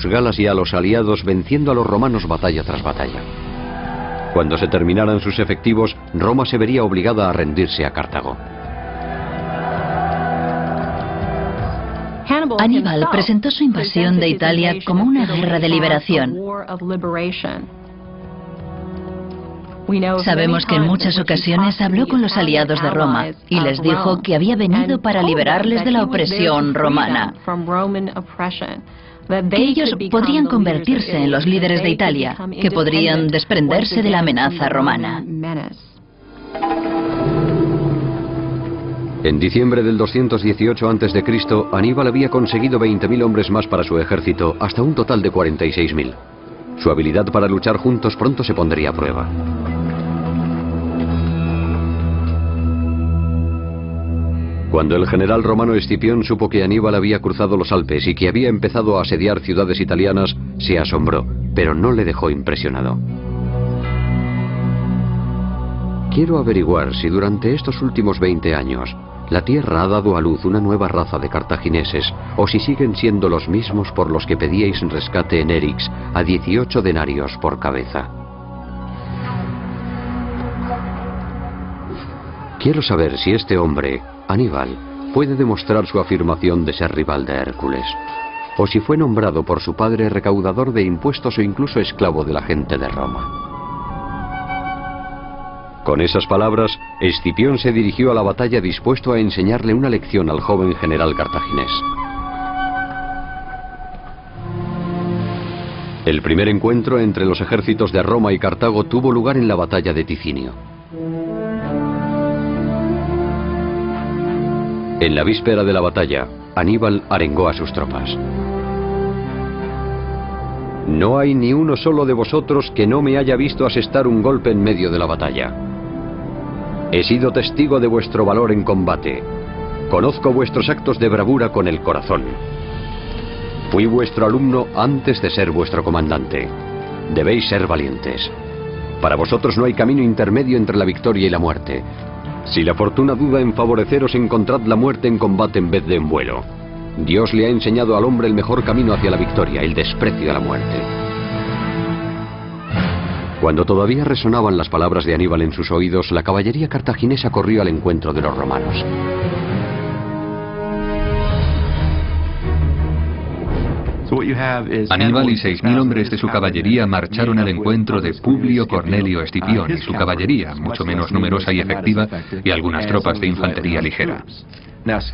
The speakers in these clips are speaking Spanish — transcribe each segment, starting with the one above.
los galas y a los aliados, venciendo a los romanos batalla tras batalla. Cuando se terminaran sus efectivos, Roma se vería obligada a rendirse a Cartago. Aníbal presentó su invasión de Italia como una guerra de liberación. Sabemos que en muchas ocasiones habló con los aliados de Roma y les dijo que había venido para liberarles de la opresión romana, que ellos podrían convertirse en los líderes de Italia, que podrían desprenderse de la amenaza romana. En diciembre del 218 a.C., Aníbal había conseguido 20.000 hombres más para su ejército, hasta un total de 46.000. Su habilidad para luchar juntos pronto se pondría a prueba. Cuando el general romano Escipión supo que Aníbal había cruzado los Alpes y que había empezado a asediar ciudades italianas, se asombró, pero no le dejó impresionado. Quiero averiguar si durante estos últimos 20 años la tierra ha dado a luz una nueva raza de cartagineses, o si siguen siendo los mismos por los que pedíais rescate en Erix a 18 denarios por cabeza. Quiero saber si este hombre, Aníbal, puede demostrar su afirmación de ser rival de Hércules, o si fue nombrado por su padre recaudador de impuestos o incluso esclavo de la gente de Roma. Con esas palabras, Escipión se dirigió a la batalla dispuesto a enseñarle una lección al joven general cartaginés. El primer encuentro entre los ejércitos de Roma y Cartago tuvo lugar en la batalla de Ticinio. En la víspera de la batalla, Aníbal arengó a sus tropas. No hay ni uno solo de vosotros que no me haya visto asestar un golpe en medio de la batalla. He sido testigo de vuestro valor en combate. Conozco vuestros actos de bravura con el corazón. Fui vuestro alumno antes de ser vuestro comandante. Debéis ser valientes. Para vosotros no hay camino intermedio entre la victoria y la muerte. Si la fortuna duda en favoreceros, encontrad la muerte en combate en vez de en vuelo. Dios le ha enseñado al hombre el mejor camino hacia la victoria, el desprecio a la muerte. Cuando todavía resonaban las palabras de Aníbal en sus oídos, la caballería cartaginesa corrió al encuentro de los romanos. Aníbal y 6.000 hombres de su caballería marcharon al encuentro de Publio Cornelio Escipión y su caballería, mucho menos numerosa y efectiva, y algunas tropas de infantería ligera.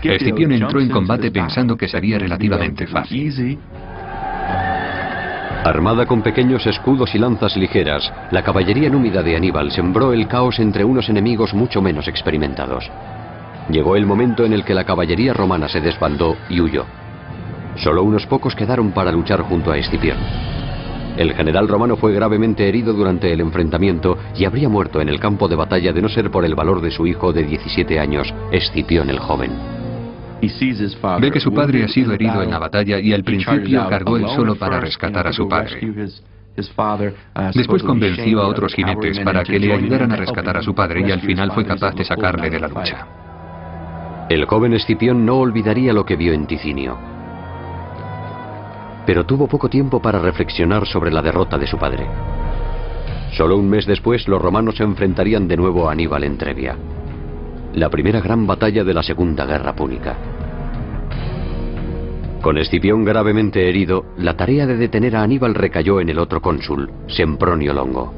Escipión entró en combate pensando que sería relativamente fácil. Armada con pequeños escudos y lanzas ligeras, la caballería númida de Aníbal sembró el caos entre unos enemigos mucho menos experimentados. Llegó el momento en el que la caballería romana se desbandó y huyó. Solo unos pocos quedaron para luchar junto a Escipión. El general romano fue gravemente herido durante el enfrentamiento y habría muerto en el campo de batalla de no ser por el valor de su hijo de 17 años, Escipión el joven. Ve que su padre ha sido herido en la batalla y al principio cargó él solo para rescatar a su padre. Después convenció a otros jinetes para que le ayudaran a rescatar a su padre y al final fue capaz de sacarle de la lucha. El joven Escipión no olvidaría lo que vio en Ticinio, pero tuvo poco tiempo para reflexionar sobre la derrota de su padre. Solo un mes después, los romanos se enfrentarían de nuevo a Aníbal en Trebia, la primera gran batalla de la Segunda Guerra Púnica. Con Escipión gravemente herido, la tarea de detener a Aníbal recayó en el otro cónsul, Sempronio Longo.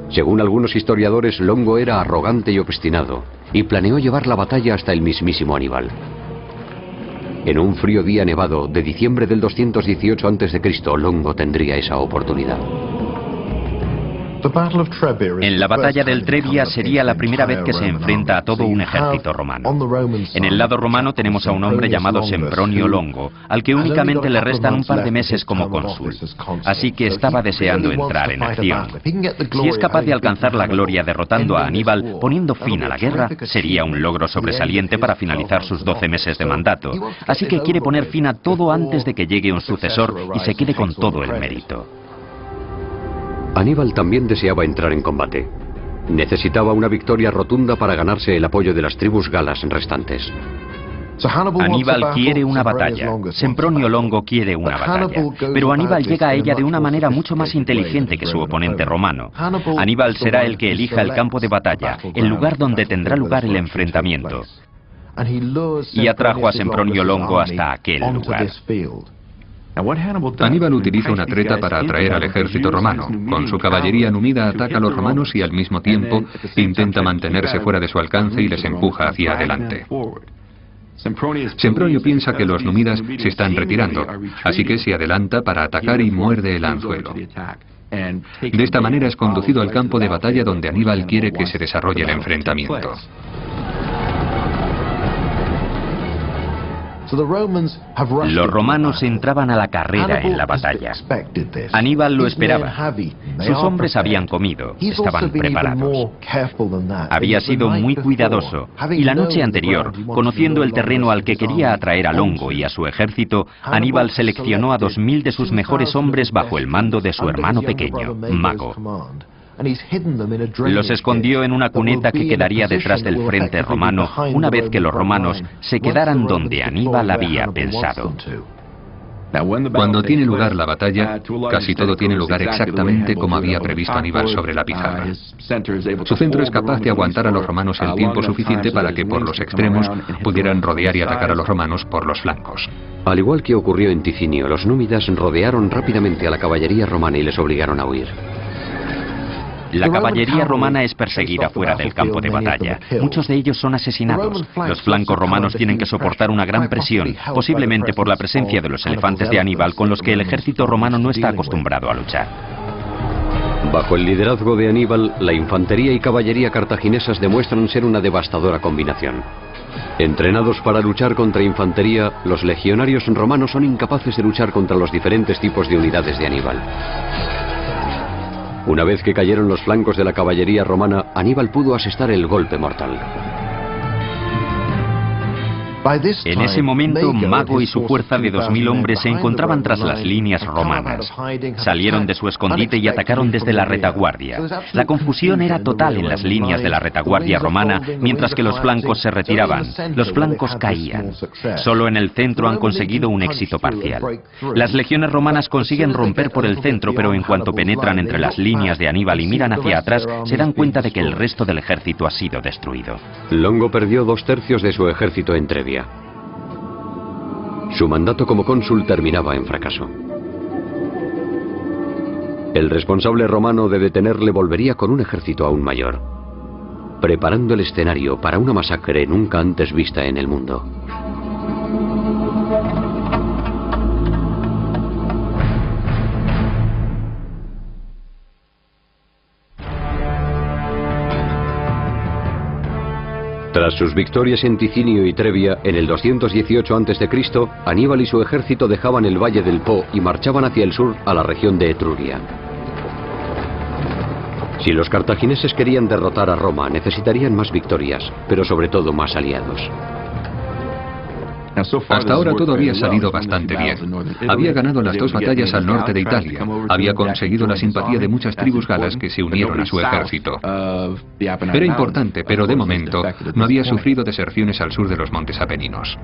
Según algunos historiadores, Longo era arrogante y obstinado, y planeó llevar la batalla hasta el mismísimo Aníbal. En un frío día nevado de diciembre del 218 a.C., Longo tendría esa oportunidad. En la batalla del Trebia sería la primera vez que se enfrenta a todo un ejército romano. En el lado romano tenemos a un hombre llamado Sempronio Longo, al que únicamente le restan un par de meses como cónsul. Así que estaba deseando entrar en acción. Si es capaz de alcanzar la gloria derrotando a Aníbal, poniendo fin a la guerra, sería un logro sobresaliente para finalizar sus 12 meses de mandato. Así que quiere poner fin a todo antes de que llegue un sucesor y se quede con todo el mérito. Aníbal también deseaba entrar en combate. Necesitaba una victoria rotunda para ganarse el apoyo de las tribus galas restantes. Aníbal quiere una batalla, Sempronio Longo quiere una batalla, pero Aníbal llega a ella de una manera mucho más inteligente que su oponente romano. Aníbal será el que elija el campo de batalla, el lugar donde tendrá lugar el enfrentamiento, y atrajo a Sempronio Longo hasta aquel lugar. Aníbal utiliza una treta para atraer al ejército romano. Con su caballería numida ataca a los romanos y al mismo tiempo intenta mantenerse fuera de su alcance y les empuja hacia adelante. Sempronio piensa que los numidas se están retirando, así que se adelanta para atacar y muerde el anzuelo. De esta manera es conducido al campo de batalla donde Aníbal quiere que se desarrolle el enfrentamiento. Los romanos entraban a la carrera en la batalla. Aníbal lo esperaba. Sus hombres habían comido, estaban preparados. Había sido muy cuidadoso, y la noche anterior, conociendo el terreno al que quería atraer a Longo y a su ejército, Aníbal seleccionó a 2000 de sus mejores hombres bajo el mando de su hermano pequeño, Mago. Los escondió en una cuneta que quedaría detrás del frente romano una vez que los romanos se quedaran donde Aníbal había pensado. Cuando tiene lugar la batalla, casi todo tiene lugar exactamente como había previsto Aníbal sobre la pizarra. Su centro es capaz de aguantar a los romanos el tiempo suficiente para que por los extremos pudieran rodear y atacar a los romanos por los flancos. Al igual que ocurrió en Ticinio, los númidas rodearon rápidamente a la caballería romana y les obligaron a huir. La caballería romana es perseguida fuera del campo de batalla. Muchos de ellos son asesinados. Los flancos romanos tienen que soportar una gran presión, posiblemente por la presencia de los elefantes de Aníbal con los que el ejército romano no está acostumbrado a luchar. Bajo el liderazgo de Aníbal, la infantería y caballería cartaginesas demuestran ser una devastadora combinación. Entrenados para luchar contra infantería, los legionarios romanos son incapaces de luchar contra los diferentes tipos de unidades de Aníbal. Una vez que cayeron los flancos de la caballería romana, Aníbal pudo asestar el golpe mortal. En ese momento, Mago y su fuerza de 2000 hombres se encontraban tras las líneas romanas. Salieron de su escondite y atacaron desde la retaguardia. La confusión era total en las líneas de la retaguardia romana, mientras que los flancos se retiraban. Los flancos caían. Solo en el centro han conseguido un éxito parcial. Las legiones romanas consiguen romper por el centro, pero en cuanto penetran entre las líneas de Aníbal y miran hacia atrás, se dan cuenta de que el resto del ejército ha sido destruido. Longo perdió 2/3 de su ejército en Trebia. Su mandato como cónsul terminaba en fracaso. El responsable romano de detenerle volvería con un ejército aún mayor, preparando el escenario para una masacre nunca antes vista en el mundo. Tras sus victorias en Ticinio y Trebia, en el 218 a.C., Aníbal y su ejército dejaban el valle del Po y marchaban hacia el sur a la región de Etruria. Si los cartagineses querían derrotar a Roma, necesitarían más victorias, pero sobre todo más aliados. Hasta ahora todo había salido bastante bien. Había ganado las 2 batallas al norte de Italia. Había conseguido la simpatía de muchas tribus galas que se unieron a su ejército. Era importante, pero de momento no había sufrido deserciones al sur de los montes Apeninos.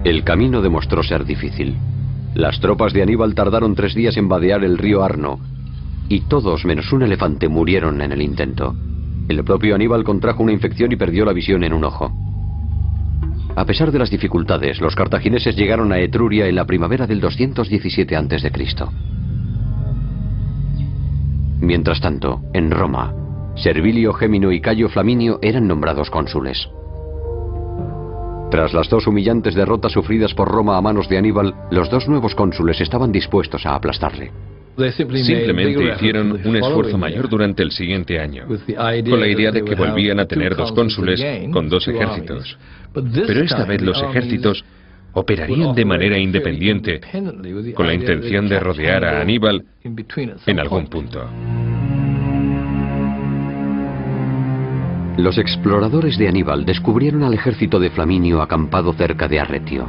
El camino demostró ser difícil. Las tropas de Aníbal tardaron 3 días en vadear el río Arno, y todos menos un elefante murieron en el intento. El propio Aníbal contrajo una infección y perdió la visión en un ojo. A pesar de las dificultades, los cartagineses llegaron a Etruria en la primavera del 217 a.C. Mientras tanto, en Roma, Servilio Gémino y Cayo Flaminio eran nombrados cónsules. Tras las 2 humillantes derrotas sufridas por Roma a manos de Aníbal, los 2 nuevos cónsules estaban dispuestos a aplastarle. Simplemente hicieron un esfuerzo mayor durante el siguiente año, con la idea de que volvían a tener 2 cónsules con 2 ejércitos. Pero esta vez los ejércitos operarían de manera independiente, con la intención de rodear a Aníbal en algún punto. Los exploradores de Aníbal descubrieron al ejército de Flaminio acampado cerca de Arretio.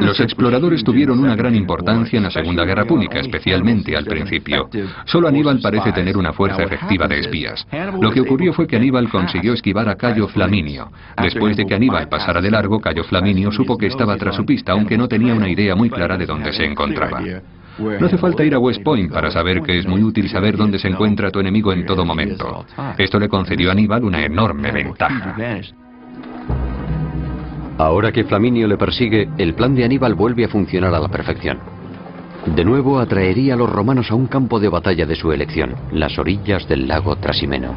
Los exploradores tuvieron una gran importancia en la Segunda Guerra Púnica, especialmente al principio. Solo Aníbal parece tener una fuerza efectiva de espías. Lo que ocurrió fue que Aníbal consiguió esquivar a Cayo Flaminio. Después de que Aníbal pasara de largo, Cayo Flaminio supo que estaba tras su pista, aunque no tenía una idea muy clara de dónde se encontraba. No hace falta ir a West Point para saber que es muy útil saber dónde se encuentra tu enemigo en todo momento. Esto le concedió a Aníbal una enorme ventaja. Ahora que Flaminio le persigue, el plan de Aníbal vuelve a funcionar a la perfección. De nuevo atraería a los romanos a un campo de batalla de su elección, las orillas del lago Trasimeno.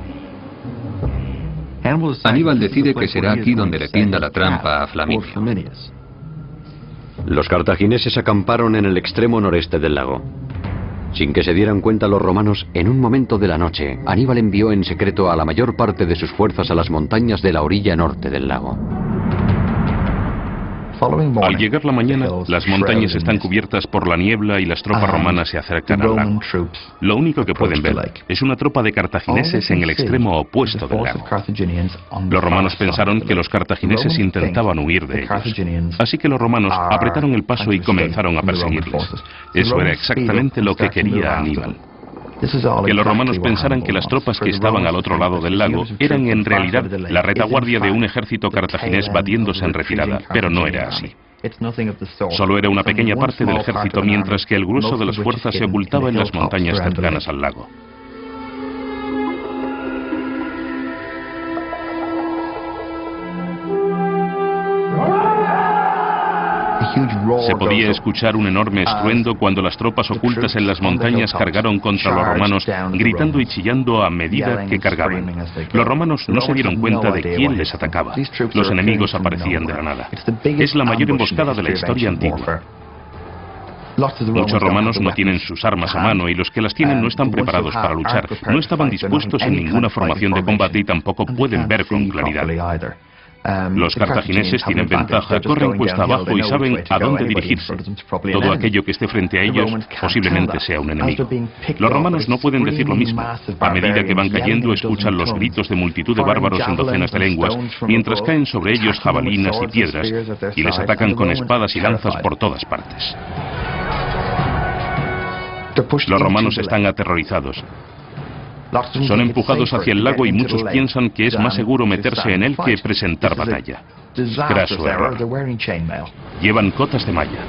Aníbal decide que será aquí donde le tienda la trampa a Flaminio. Los cartagineses acamparon en el extremo noreste del lago. Sin que se dieran cuenta los romanos, en un momento de la noche, Aníbal envió en secreto a la mayor parte de sus fuerzas a las montañas de la orilla norte del lago. Al llegar la mañana, las montañas están cubiertas por la niebla y las tropas romanas se acercan al lago. Lo único que pueden ver es una tropa de cartagineses en el extremo opuesto del lago. Los romanos pensaron que los cartagineses intentaban huir de ellos. Así que los romanos apretaron el paso y comenzaron a perseguirles. Eso era exactamente lo que quería Aníbal. Que los romanos pensaran que las tropas que estaban al otro lado del lago eran en realidad la retaguardia de un ejército cartaginés batiéndose en retirada, pero no era así. Solo era una pequeña parte del ejército, mientras que el grueso de las fuerzas se ocultaba en las montañas cercanas al lago. Se podía escuchar un enorme estruendo cuando las tropas ocultas en las montañas cargaron contra los romanos, gritando y chillando a medida que cargaban. Los romanos no se dieron cuenta de quién les atacaba. Los enemigos aparecían de la nada. Es la mayor emboscada de la historia antigua. Muchos romanos no tienen sus armas a mano y los que las tienen no están preparados para luchar. No estaban dispuestos en ninguna formación de combate y tampoco pueden ver con claridad. Los cartagineses tienen ventaja, corren cuesta abajo y saben a dónde dirigirse. Todo aquello que esté frente a ellos posiblemente sea un enemigo. Los romanos no pueden decir lo mismo. A medida que van cayendo escuchan los gritos de multitud de bárbaros en docenas de lenguas, mientras caen sobre ellos jabalinas y piedras y les atacan con espadas y lanzas por todas partes. Los romanos están aterrorizados. Son empujados hacia el lago y muchos piensan que es más seguro meterse en él que presentar batalla. Graso error. Llevan cotas de malla.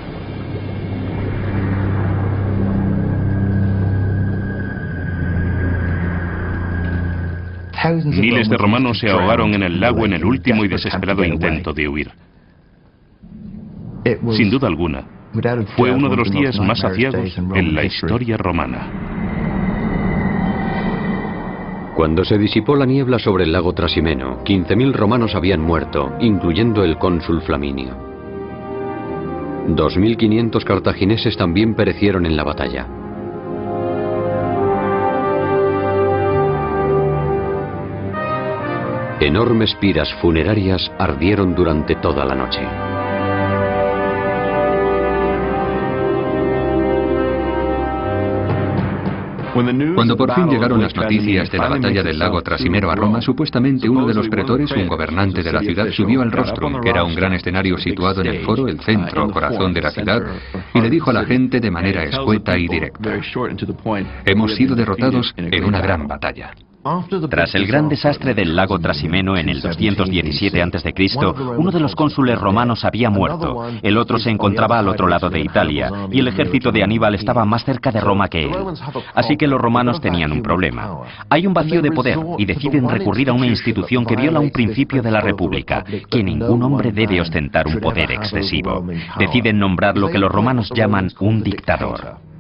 Miles de romanos se ahogaron en el lago en el último y desesperado intento de huir. Sin duda alguna, fue uno de los días más aciagos en la historia romana. Cuando se disipó la niebla sobre el lago Trasimeno, 15.000 romanos habían muerto, incluyendo el cónsul Flaminio. 2.500 cartagineses también perecieron en la batalla. Enormes piras funerarias ardieron durante toda la noche. Cuando por fin llegaron las noticias de la batalla del lago Trasimeno a Roma, supuestamente uno de los pretores, un gobernante de la ciudad, subió al rostrum, que era un gran escenario situado en el foro, el centro, corazón de la ciudad, y le dijo a la gente de manera escueta y directa: hemos sido derrotados en una gran batalla. Tras el gran desastre del lago Trasimeno en el 217 a.C., uno de los cónsules romanos había muerto, el otro se encontraba al otro lado de Italia, y el ejército de Aníbal estaba más cerca de Roma que él. Así que los romanos tenían un problema. Hay un vacío de poder, y deciden recurrir a una institución que viola un principio de la República, que ningún hombre debe ostentar un poder excesivo. Deciden nombrar lo que los romanos llaman un dictador.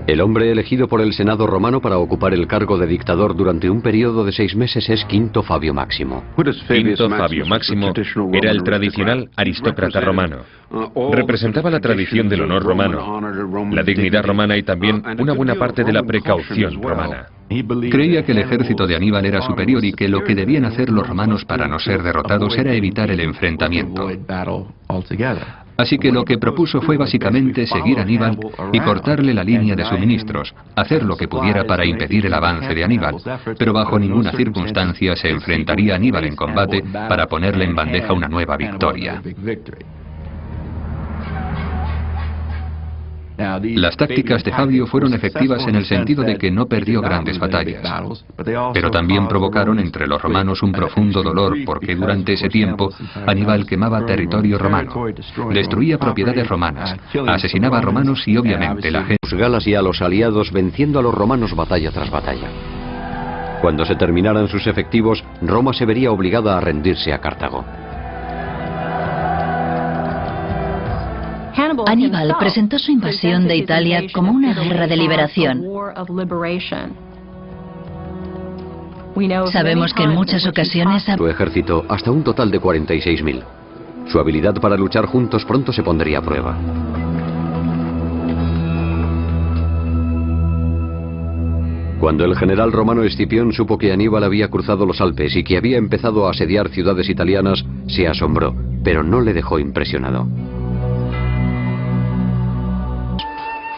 El hombre elegido por el Senado romano para ocupar el cargo de dictador durante un periodo de 6 meses es Quinto Fabio Máximo. Quinto Fabio Máximo era el tradicional aristócrata romano. Representaba la tradición del honor romano, la dignidad romana y también una buena parte de la precaución romana. Creía que el ejército de Aníbal era superior y que lo que debían hacer los romanos para no ser derrotados era evitar el enfrentamiento. Así que lo que propuso fue básicamente seguir a Aníbal y cortarle la línea de suministros, hacer lo que pudiera para impedir el avance de Aníbal, pero bajo ninguna circunstancia se enfrentaría a Aníbal en combate para ponerle en bandeja una nueva victoria. Las tácticas de Fabio fueron efectivas en el sentido de que no perdió grandes batallas, pero también provocaron entre los romanos un profundo dolor porque durante ese tiempo Aníbal quemaba territorio romano, destruía propiedades romanas, asesinaba a romanos y obviamente la gente... Galas y a los aliados venciendo a los romanos batalla tras batalla. Cuando se terminaran sus efectivos, Roma se vería obligada a rendirse a Cartago. Aníbal presentó su invasión de Italia como una guerra de liberación. Sabemos que en muchas ocasiones... Su ejército hasta un total de 46.000. Su habilidad para luchar juntos pronto se pondría a prueba. Cuando el general romano Escipión supo que Aníbal había cruzado los Alpes y que había empezado a asediar ciudades italianas, se asombró, pero no le dejó impresionado.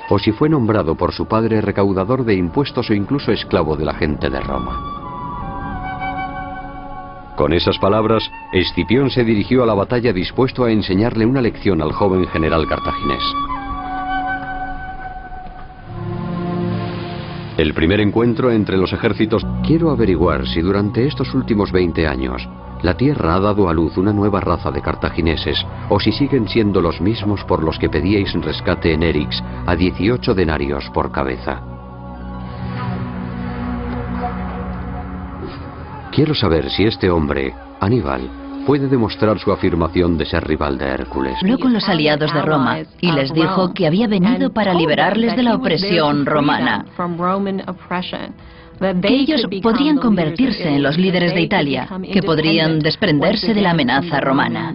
O si fue nombrado por su padre recaudador de impuestos o incluso esclavo de la gente de Roma. Con esas palabras, Escipión se dirigió a la batalla dispuesto a enseñarle una lección al joven general cartaginés. El primer encuentro entre los ejércitos... Quiero averiguar si durante estos últimos 20 años la tierra ha dado a luz una nueva raza de cartagineses, o si siguen siendo los mismos por los que pedíais rescate en Erix a 18 denarios por cabeza. Quiero saber si este hombre, Aníbal, puede demostrar su afirmación de ser rival de Hércules. Habló con los aliados de Roma y les dijo que había venido para liberarles de la opresión romana. Que ellos podrían convertirse en los líderes de Italia, que podrían desprenderse de la amenaza romana.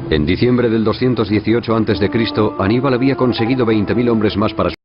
En diciembre del 218 a.C., Aníbal había conseguido 20.000 hombres más para su